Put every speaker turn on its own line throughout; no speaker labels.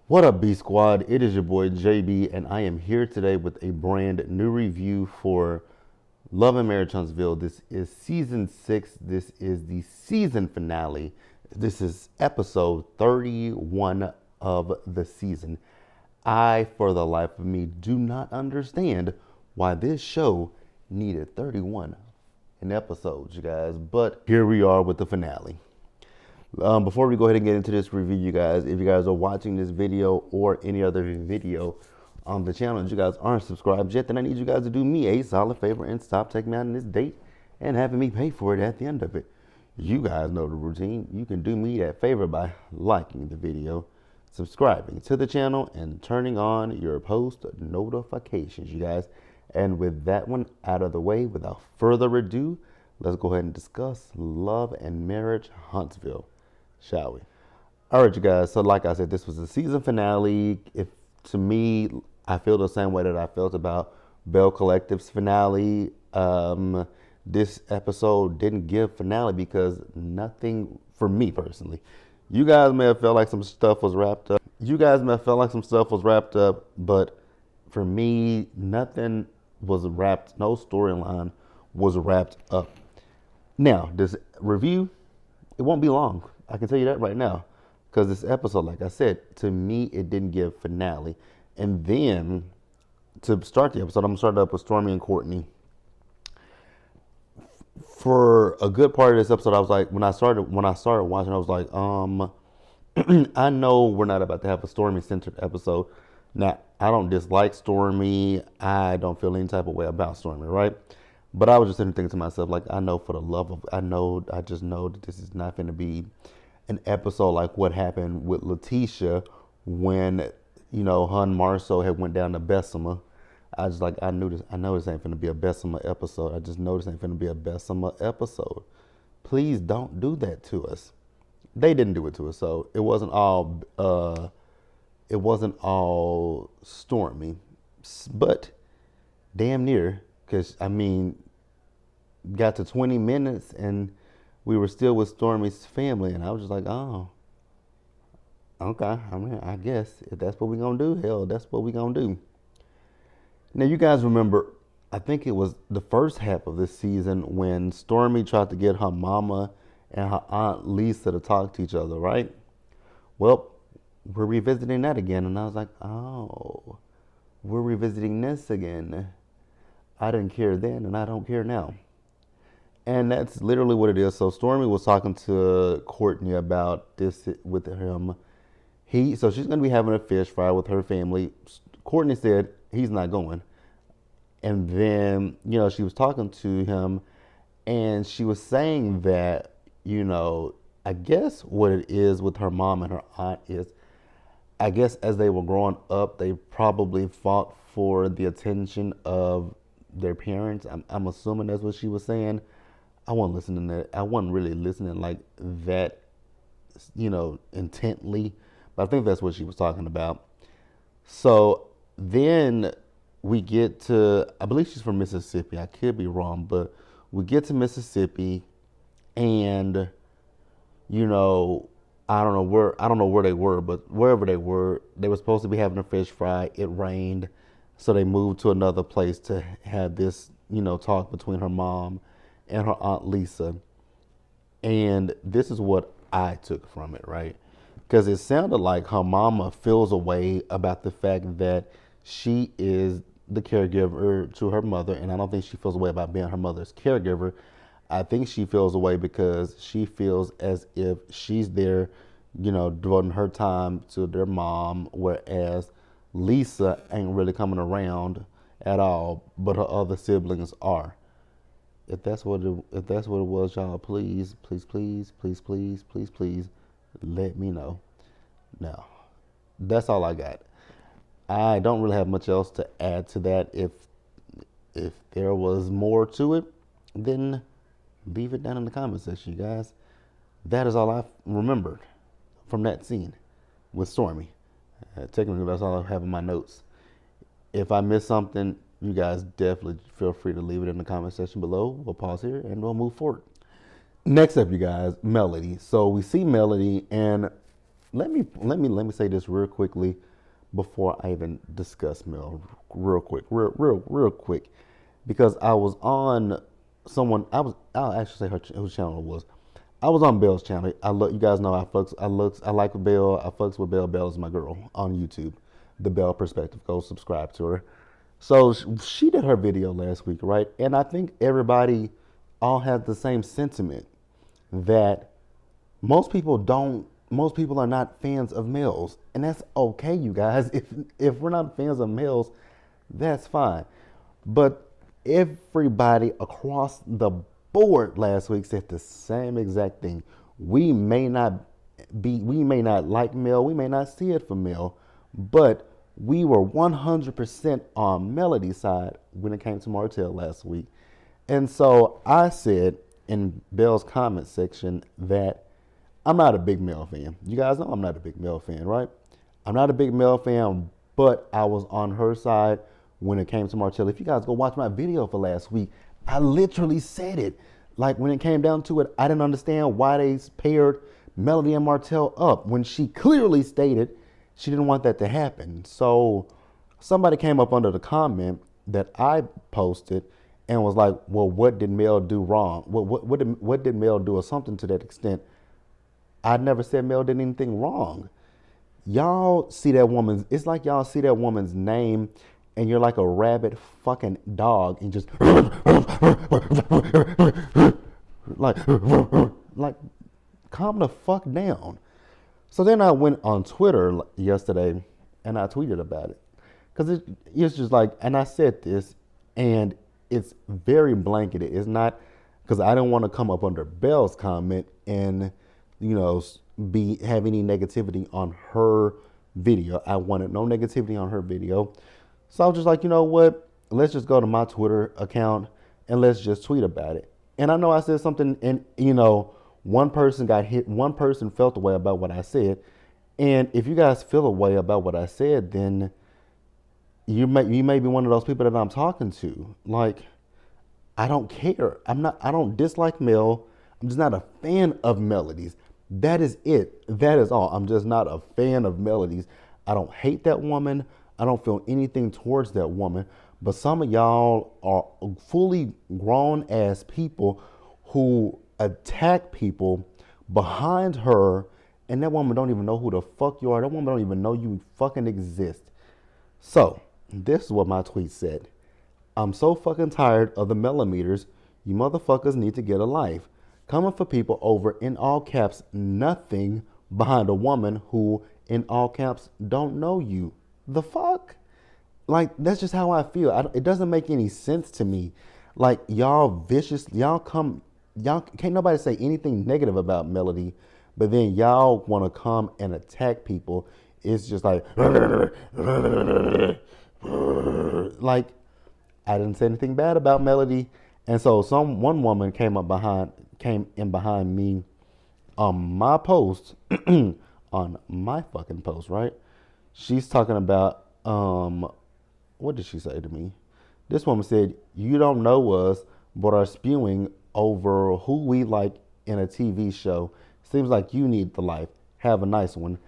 What up, B Squad? It is your boy JB, and I am here today with a brand new review for Love and Marriage Huntsville. This is season 6. This is the season finale. This is episode 31 of the season. I, for the life of me, do not understand why this show needed 31 in episodes, you guys. But here we are with the finale. Before we go ahead and get into this review, you guys, if you guys are watching this video or any other video on the channel and you guys aren't subscribed yet, then I need you guys to do me a solid favor and stop taking me out on this date and having me pay for it at the end of it. You guys know the routine. You can do me that favor by liking the video, subscribing to the channel, and turning on your post notifications, you guys. And with that one out of the way, without further ado, let's go ahead and discuss Love and Marriage Huntsville, shall we? All right, you guys. So like I said, this was the season finale. If to me, I feel the same way that I felt about Bell Collective's finale. This episode didn't give finale because nothing, for me personally. You guys may have felt like some stuff was wrapped up. But for me, nothing was wrapped. No storyline was wrapped up. Now, this review, it won't be long. I can tell you that right now. Because this episode, like I said, to me, it didn't give finale. And then, to start the episode, I'm going to start up with Stormy and Courtney. For a good part of this episode, I was like, when I started watching, I was like, I know we're not about to have a Stormy-centered episode. Now, I don't dislike Stormy. I don't feel any type of way about Stormy, right? But I was just thinking to myself, like, I just know that this is not going to be an episode like what happened with Letitia when, her and Marceau had went down to Bessemer. I know this ain't going to be a Bessemer episode. I just know this ain't going to be a Bessemer episode. Please don't do that to us. They didn't do it to us, so it wasn't all Stormy, but damn near. Because, got to 20 minutes and we were still with Stormy's family. And I was just like, oh, okay. I guess if that's what we're going to do, hell, that's what we're going to do. Now, you guys remember, I think it was the first half of this season when Stormy tried to get her mama and her aunt Lisa to talk to each other, right? Well, we're revisiting that again. And I was like, oh, we're revisiting this again. I didn't care then, and I don't care now. And that's literally what it is. So Stormy was talking to Courtney about this with him. So she's going to be having a fish fry with her family. Courtney said he's not going. And then, she was talking to him, and she was saying that, I guess what it is with her mom and her aunt is, I guess as they were growing up, they probably fought for the attention of their parents. I'm assuming that's what she was saying. I wasn't listening to that. I wasn't really listening like that, intently. But I think that's what she was talking about. So then we get to, I believe she's from Mississippi. I could be wrong, but we get to Mississippi, and I don't know where they were, but wherever they were supposed to be having a fish fry. It rained. So they moved to another place to have this, talk between her mom and her aunt Lisa. And this is what I took from it, right? Because it sounded like her mama feels a way about the fact that she is the caregiver to her mother. And I don't think she feels a way about being her mother's caregiver. I think she feels a way because she feels as if she's there, devoting her time to their mom, whereas Lisa ain't really coming around at all, but her other siblings are. If that's what it was, y'all, please let me know. Now, that's all I got. I don't really have much else to add to that. If there was more to it, then leave it down in the comment section, you guys. That is all I remembered from that scene with Stormy. Technically, that's all I have in my notes. If I missed something, you guys definitely feel free to leave it in the comment section below. We'll pause here and we'll move forward. Next up, you guys, Melody. So we see Melody, and let me say this real quickly before I even discuss Mel. Real quick, because I was on I'll actually say whose channel it was. I was on Belle's channel. I look, you guys know I like Belle. I fucks with Belle. Belle is my girl on YouTube. The Belle Perspective. Go subscribe to her. So she did her video last week, right? And I think everybody all had the same sentiment that most people are not fans of males. And that's okay, you guys. If we're not fans of males, that's fine. But everybody across the board last week said the same exact thing. We may not like Mel, we may not see it for Mel, but we were 100% on Melody's side when it came to Martell last week. And so I said in Belle's comment section that I'm not a big Mel fan. You guys know I'm not a big Mel fan, right? I'm not a big Mel fan, but I was on her side when it came to Martell. If you guys go watch my video for last week, I literally said it. Like when it came down to it, I didn't understand why they paired Melody and Martell up when she clearly stated she didn't want that to happen. So somebody came up under the comment that I posted and was like, well, what did Mel do wrong? What did Mel do or something to that extent? I never said Mel did anything wrong. Y'all see that woman's, it's like y'all see that woman's name and you're like a rabid fucking dog and just like calm the fuck down. So then I went on Twitter yesterday and I tweeted about it. Because it's just like, and I said this, and it's very blanketed. It's not, because I didn't want to come up under Belle's comment and, have any negativity on her video. I wanted no negativity on her video. So I was just like, you know what? Let's just go to my Twitter account and let's just tweet about it. And I know I said something and, one person got hit, one person felt a way about what I said. And if you guys feel a way about what I said, then you may be one of those people that I'm talking to. Like, I don't care. I don't dislike Mel. I'm just not a fan of Melodies. That is it. That is all. I'm just not a fan of Melodies. I don't hate that woman. I don't feel anything towards that woman. But some of y'all are fully grown ass people who attack people behind her, and that woman don't even know who the fuck you are. That woman don't even know you fucking exist. So, this is what my tweet said. I'm so fucking tired of the millimeters. You motherfuckers need to get a life. Coming for people over, in all caps, nothing behind a woman who, in all caps, don't know you. The fuck? Like, that's just how I feel. It doesn't make any sense to me. Like, y'all vicious, y'all can't nobody say anything negative about Melody, but then y'all want to come and attack people. It's just like, like, I didn't say anything bad about Melody. And so one woman came in behind me on my post, on my fucking post, right? She's talking about, what did she say to me? This woman said, you don't know us, but are spewing over who we like in a TV show. Seems like you need the life. Have a nice one.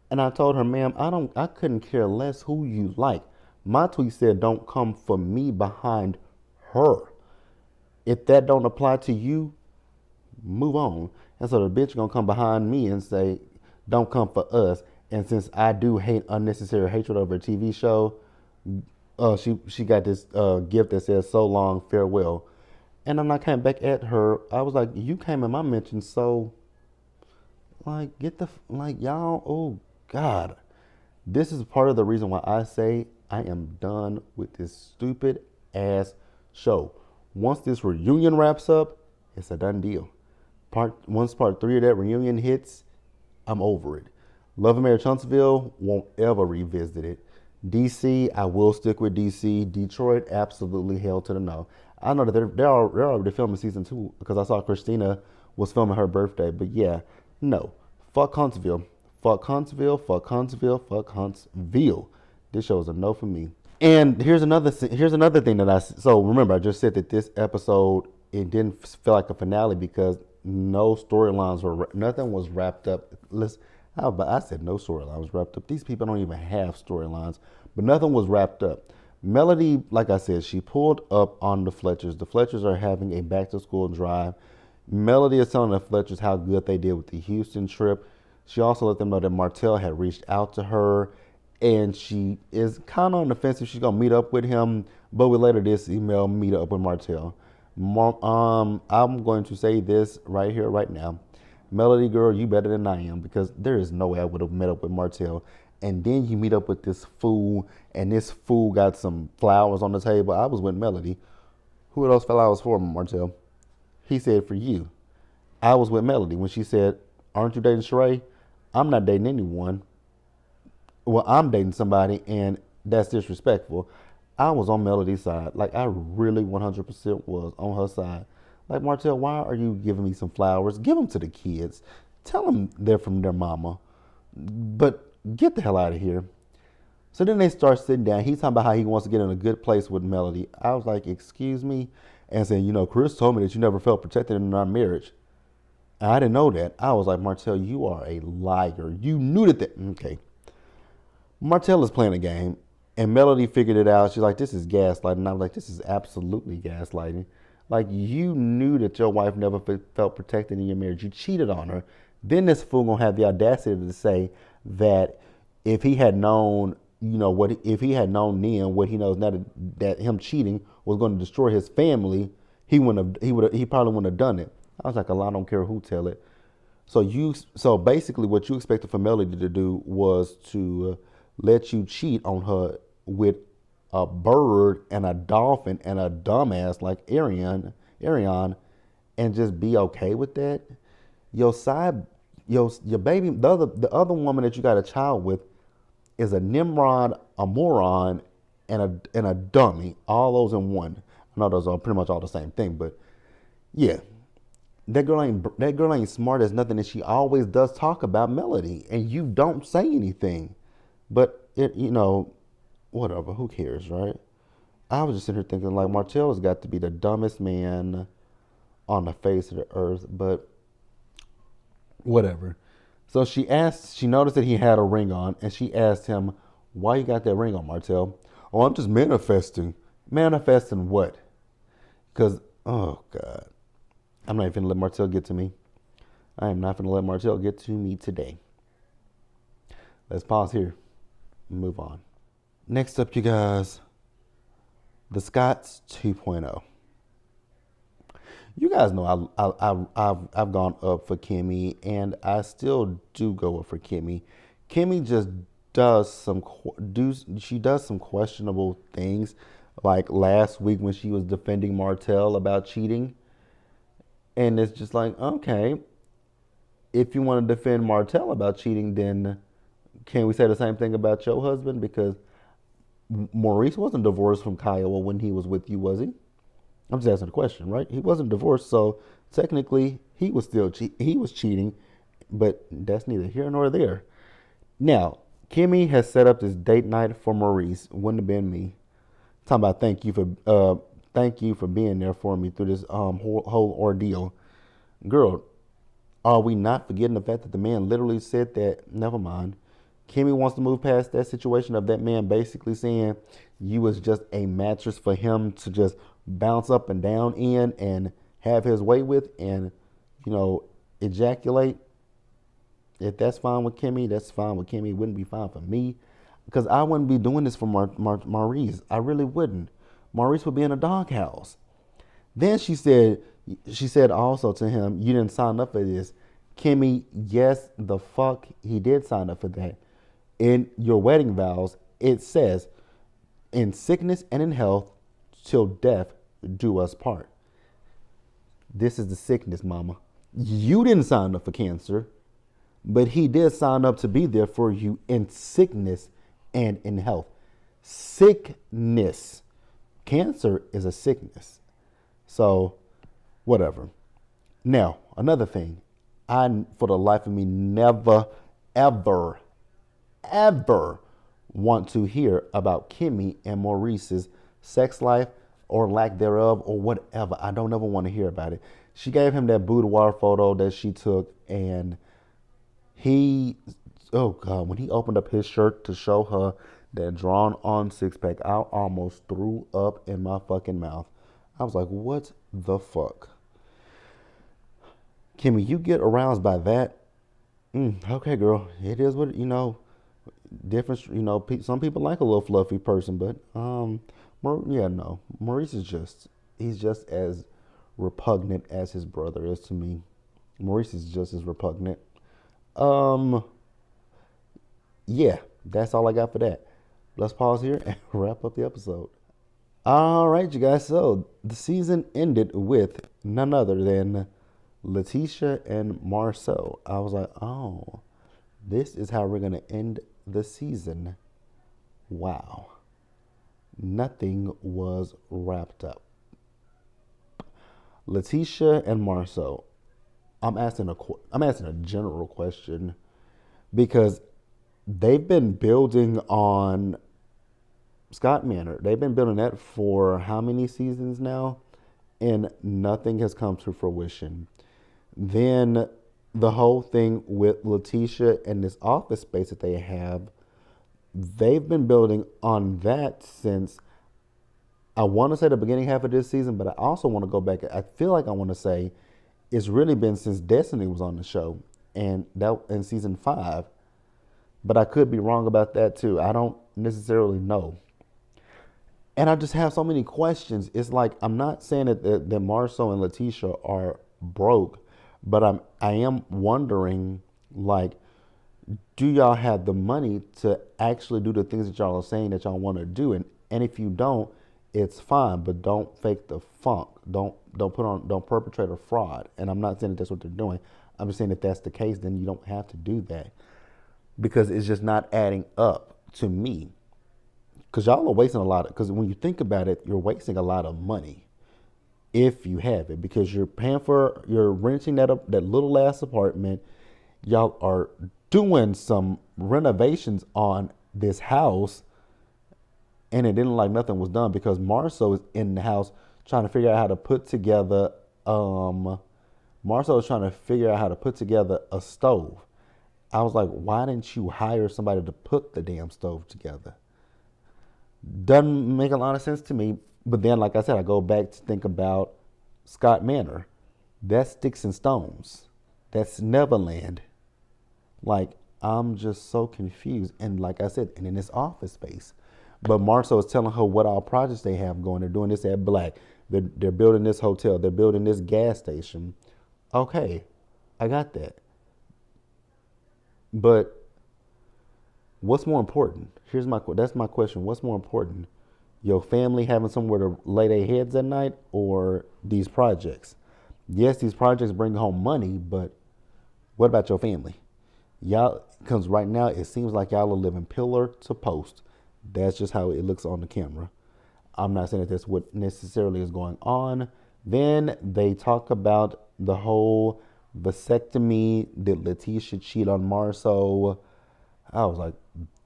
And I told her, ma'am, I couldn't care less who you like. My tweet said, don't come for me behind her. If that don't apply to you, move on. And so the bitch gonna come behind me and say, don't come for us. And since I do hate unnecessary hatred over a TV show, she got this gift that says, so long, farewell. And then I came back at her. I was like, you came in my mention, so like y'all, oh God. This is part of the reason why I say I am done with this stupid ass show. Once this reunion wraps up, it's a done deal. Once part 3 of that reunion hits, I'm over it. Love and Marriage Huntsville, won't ever revisit it. DC, I will stick with DC. Detroit, absolutely hell to the no. I know that they're already filming season 2 because I saw Christina was filming her birthday. But yeah, no. Fuck Huntsville. Fuck Huntsville. Fuck Huntsville. Fuck Huntsville. This show is a no for me. And here's another thing that so remember, I just said that this episode, it didn't feel like a finale because no storylines nothing was wrapped up. I said no storyline was wrapped up. These people don't even have storylines, but nothing was wrapped up. Melody, like I said, she pulled up on the Fletchers. The Fletchers are having a back to school drive. Melody is telling the Fletchers how good they did with the Houston trip. She also let them know that Martell had reached out to her, and she is kind of on the fence if she's gonna meet up with him. But we later this email meet up with Martell. I'm going to say this right here, right now. Melody girl, you better than I am because there is no way I would have met up with Martell. And then you meet up with this fool, and this fool got some flowers on the table. I was with Melody. Who are those flowers for, Martell? He said for you. I was with Melody when she said, "Aren't you dating Sheree?" I'm not dating anyone. Well, I'm dating somebody, and that's disrespectful. I was on Melody's side. Like, I really 100% was on her side. Like, Martell, why are you giving me some flowers? Give them to the kids. Tell them they're from their mama. But get the hell out of here. So then they start sitting down. He's talking about how he wants to get in a good place with Melody. I was like, excuse me? And saying, Chris told me that you never felt protected in our marriage. And I didn't know that. I was like, Martell, you are a liar. You knew that. Okay. Martell is playing a game, and Melody figured it out. She's like, this is gaslighting. And I was like, this is absolutely gaslighting. Like, you knew that your wife never felt protected in your marriage. You cheated on her. Then this fool gonna have the audacity to say that if he had known, if he had known then what he knows now, that him cheating was going to destroy his family, he probably wouldn't have done it. I was like, I don't care who tell it. So basically, what you expected for Melody to do was to let you cheat on her with a bird and a dolphin and a dumbass like Ariane, and just be okay with that. Your baby, the other woman that you got a child with is a Nimrod, a moron, and a dummy. All those in one. I know those are pretty much all the same thing, but yeah, that girl ain't smart as nothing, and she always does talk about Melody, and you don't say anything. But whatever. Who cares, right? I was just sitting here thinking like Martell has got to be the dumbest man on the face of the earth, but whatever. So she noticed that he had a ring on, and she asked him, "Why you got that ring on, Martell?" "Oh, I'm just manifesting." Manifesting what? Because, oh God, I'm not even gonna let Martell get to me. I am not gonna let Martell get to me today. Let's pause here and move on. Next up, you guys, the Scots 2.0. You guys know I've gone up for Kimmy, and I still do go up for Kimmy. Kimmy just does some questionable things, like last week when she was defending Martell about cheating, and it's just like, okay, if you want to defend Martell about cheating, then can we say the same thing about your husband? Because Maurice wasn't divorced from Kiowa when he was with you, was he? I'm just asking the question, right? He wasn't divorced, so technically he was still he was cheating, but that's neither here nor there. Now, Kimmy has set up this date night for Maurice. Wouldn't have been me. Talking about thank you for being there for me through this whole ordeal. Girl, are we not forgetting the fact that the man literally said that? Never mind. Kimmy wants to move past that situation of that man basically saying you was just a mattress for him to just bounce up and down in and have his way with, and ejaculate. If that's fine with Kimmy, that's fine with Kimmy. It wouldn't be fine for me, because I wouldn't be doing this for Maurice. I really wouldn't. Maurice would be in a doghouse. Then she said also to him, "You didn't sign up for this." Kimmy, yes, the fuck, he did sign up for that. In your wedding vows, it says, "In sickness and in health, till death do us part." This is the sickness, mama. You didn't sign up for cancer, but he did sign up to be there for you in sickness and in health. Sickness. Cancer is a sickness. So, whatever. Now, another thing. I, for the life of me, never, ever, ever want to hear about Kimmy and Maurice's sex life or lack thereof or whatever. I don't ever want to hear about it. She gave him that boudoir photo that she took, and he Oh God, when he opened up his shirt to show her that drawn on six pack, I almost threw up in my fucking mouth. I was like, what the fuck? Kimmy, you get aroused by that? Okay, girl. It is what you know. Different, you know. Some people like a little fluffy person, but yeah, no. Maurice is he's just as repugnant as his brother is to me. Maurice is just as repugnant. Um, yeah, that's all I got for that. Let's pause here and wrap up the episode. All right, you guys. So the season ended with none other than Letitia and Marcel. I was like, oh, this is how we're going to end the season. Wow. Nothing was wrapped up. Letitia and Marcel. I'm asking a general question because they've been building on Scott Manor. They've been building that for how many seasons now? And nothing has come to fruition. Then the whole thing with Letitia and this office space that they have, they've been building on that since I want to say the beginning half of this season, but I also want to go back. I feel like I want to say it's really been since Destiny was on the show and that in season 5. But I could be wrong about that too. I don't necessarily know. And I just have so many questions. It's like I'm not saying that Marcel and Letitia are broke, but I am wondering, like, do y'all have the money to actually do the things that y'all are saying that y'all want to do? And if you don't, it's fine, but don't fake the funk. Don't perpetrate a fraud. And I'm not saying that that's what they're doing. I'm just saying if that's the case, then you don't have to do that because it's just not adding up to me. Because y'all are wasting a lot. Because when you think about it, you're wasting a lot of money if you have it. Because you're renting that little ass apartment. Y'all are doing some renovations on this house, and it didn't like nothing was done because Marcel is in the house trying to figure out how to put together. Marcel is trying to figure out how to put together a stove. I was like, why didn't you hire somebody to put the damn stove together? Doesn't make a lot of sense to me. But then, like I said, I go back to think about Scott Manor. That's Sticks and Stones. That's Neverland. Like, I'm just so confused. And like I said, and in this office space. But Marcel is telling her what all projects they have going. They're doing this at Black. They're building this hotel. They're building this gas station. Okay, I got that. But what's more important? That's my question. What's more important? Your family having somewhere to lay their heads at night or these projects? Yes, these projects bring home money, but what about your family? Y'all, because right now it seems like y'all are living pillar to post. That's just how it looks on the camera. I'm not saying that that's what necessarily is going on. Then they talk about the whole vasectomy. Did Letitia cheat on Marceau? I was like,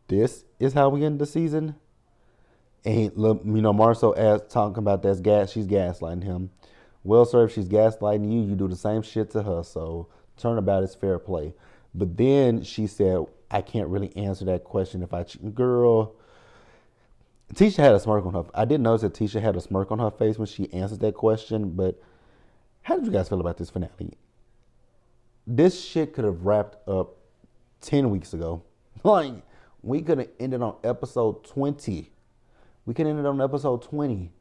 this is how we end the season? And Marceau asked, talking about that's gas. She's gaslighting him. Well, sir, if she's gaslighting you, you do the same shit to her. So turnabout is fair play. But then she said, I can't really answer that question if I cheat. Girl, Tisha had a smirk on her. I did notice that Tisha had a smirk on her face when she answered that question. But how did you guys feel about this finale? This shit could have wrapped up 10 weeks ago. Like, we could have ended on episode 20. We could have ended on episode 20.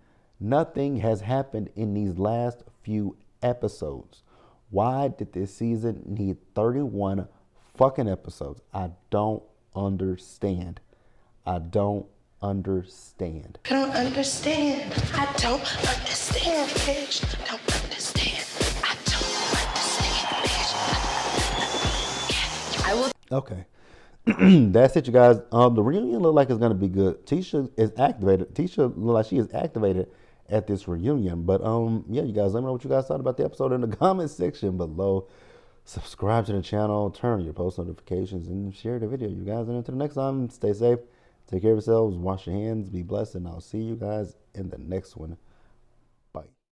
Nothing has happened in these last few episodes. Why did this season need 31 fucking episodes? I don't understand. I don't understand.
I don't understand. I don't understand, bitch. I don't understand. I don't understand, bitch. I will.
Okay. That's it, you guys. The reunion look like it's gonna be good. Tisha is activated. Tisha look like she is activated at this reunion. But yeah, you guys, let me know what you guys thought about the episode in the comment section below. Subscribe to the channel, turn on your post notifications, and share the video. You guys, and until the next time, stay safe, take care of yourselves, wash your hands, be blessed, and I'll see you guys in the next one.